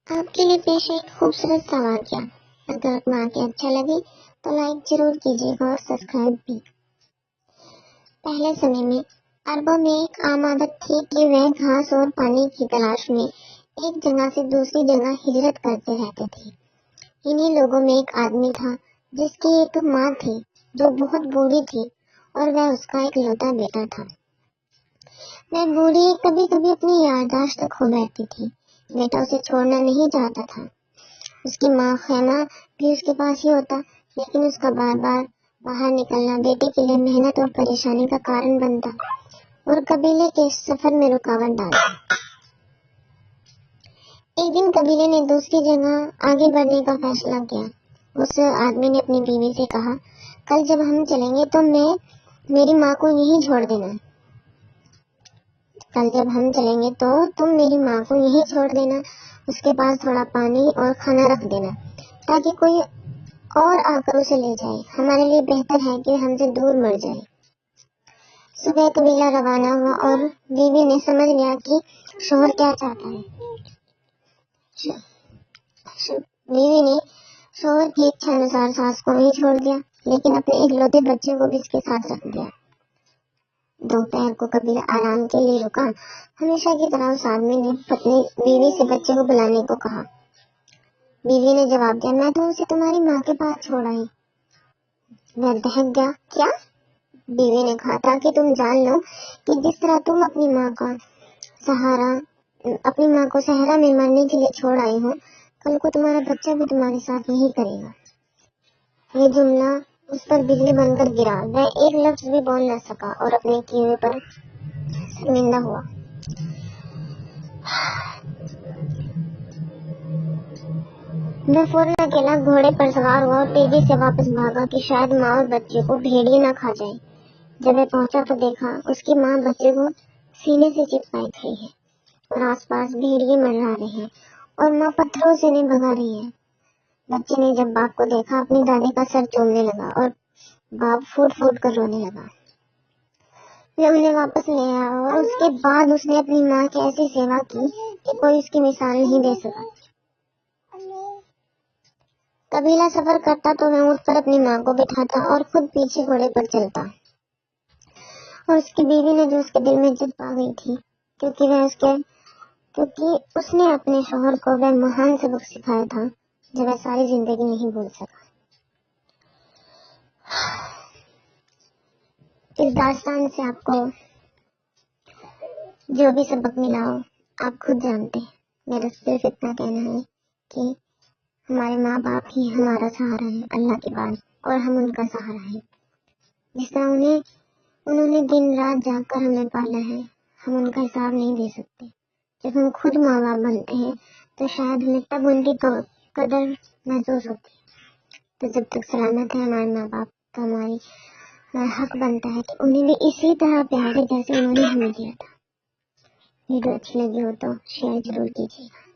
آپ کے لیے پیش ہے ایک خوبصورت سا واقعہ۔ اگر واقعہ اچھا لگے تو لائک ضرور کیجیے گا اور سبسکرائب بھی۔ پہلے سمے میں عربوں میں ایک عام عادت تھی کہ وہ گھاس اور پانی کی تلاش میں ایک جگہ سے دوسری جگہ ہجرت کرتے رہتے تھے۔ انہی لوگوں میں ایک آدمی تھا جس کی ایک ماں تھی جو بہت بوڑھی تھی اور وہ اس کا ایک لوتا بیٹا تھا۔ وہ بوڑھی کبھی کبھی اپنی یادداشت کھو بیٹھتی تھی۔ بیٹا اسے چھوڑنا نہیں چاہتا تھا۔ اس کی ماں خیمہ بھی اس کے پاس ہی ہوتا، لیکن اس کا بار بار باہر نکلنا بیٹے کے لیے محنت اور پریشانی کا کارن بنتا اور قبیلے کے سفر میں رکاوٹ ڈالتا۔ ایک دن قبیلے نے دوسری جگہ آگے بڑھنے کا فیصلہ کیا۔ اس آدمی نے اپنی بیوی سے کہا، کل جب ہم چلیں گے تو میری ماں کو یہیں چھوڑ دینا۔ کل جب ہم چلیں گے تو تم میری ماں کو یہیں چھوڑ دینا، اس کے پاس تھوڑا پانی اور کھانا رکھ دینا تاکہ کوئی اور آ کر اسے لے جائے۔ ہمارے لیے بہتر ہے کہ ہم سے دور مر جائے۔ صبح قبیلہ روانہ ہوا اور بیوی نے سمجھ لیا کہ شوہر کیا چاہتا ہے۔ بیوی نے شوہر کی اچھا انوسار ساس کو وہیں چھوڑ دیا، لیکن اپنے اکلوتے بچے کو بھی اس کے ساتھ رکھ دیا۔ دوپہر کو قبیلہ آرام کے لیے رکا۔ ہمیشہ کی طرح اس آدمی نے اپنی بیوی سے بچے کو بلانے کو کہا۔ بیوی نے جواب دیا، میں تو اسے تمہاری ماں کے پاس چھوڑ آئی۔ وہ دہک گیا، کیا؟ بیوی نے کہا، تاکہ تم جان لو کہ جس طرح تم اپنی ماں کو صحرا میں مرنے کے لیے چھوڑ آئی ہو، کل کو تمہارا بچہ بھی تمہارے ساتھ یہی کرے گا۔ یہ جملہ اس پر بجلی بن کر گرا۔ وہ ایک لفظ بھی بول نہ سکا اور اپنے کیے ہوئے پر شرمندہ ہوا۔ وہ فوراً اکیلا گھوڑے پر سوار ہوا اور تیزی سے واپس بھاگا کہ شاید ماں اور بچے کو بھیڑیے نہ کھا جائے۔ جب وہ پہنچا تو دیکھا اس کی ماں بچے کو سینے سے چپکائے کھڑی ہے اور آس پاس بھیڑیے منڈرا رہے ہیں اور ماں پتھروں سے انہیں بھگا رہی ہے۔ بچے نے جب باپ کو دیکھا اپنی دادی کا سر چومنے لگا اور باپ پھوٹ پھوٹ کر رونے لگا۔ وہ انہیں واپس لے آیا اور اس کے بعد اس نے اپنی ماں کی ایسی سیوا کی کہ کوئی اس کی مثال نہیں دے سکا۔ قبیلہ سفر کرتا تو وہ اونٹ پر اپنی ماں کو بٹھاتا اور خود پیچھے گھوڑے پر چلتا، اور اس کی بیوی نے جو اس کے دل میں جذب آ گئی تھی کیونکہ اس نے اپنے شوہر کو وہ مہان سبق سکھایا تھا جو وہ ساری زندگی نہیں بھول سکا۔ اس داستان سے آپ کو جو بھی سبق ملا ہو آپ خود جانتے ہیں۔ میرا صرف اتنا کہنا ہے کہ ہمارے ماں باپ ہی ہمارا سہارا ہے اللہ کے بعد، اور ہم ان کا سہارا ہے۔ جس طرح انہوں نے دن رات جاگ کر ہمیں پالا ہے، ہم ان کا حساب نہیں دے سکتے۔ جب ہم خود ماں باپ بنتے ہیں تو شاید ہمیں تب ان کی قدر محسوس ہوتی ہے۔ تو جب تک سلامت ہے ہمارے ماں باپ تو ہمارا حق بنتا ہے کہ انہیں بھی اسی طرح پیار دے جیسے انہوں نے ہمیں دیا تھا۔ ویڈیو اچھی لگی ہو تو شیئر ضرور کیجیے گا۔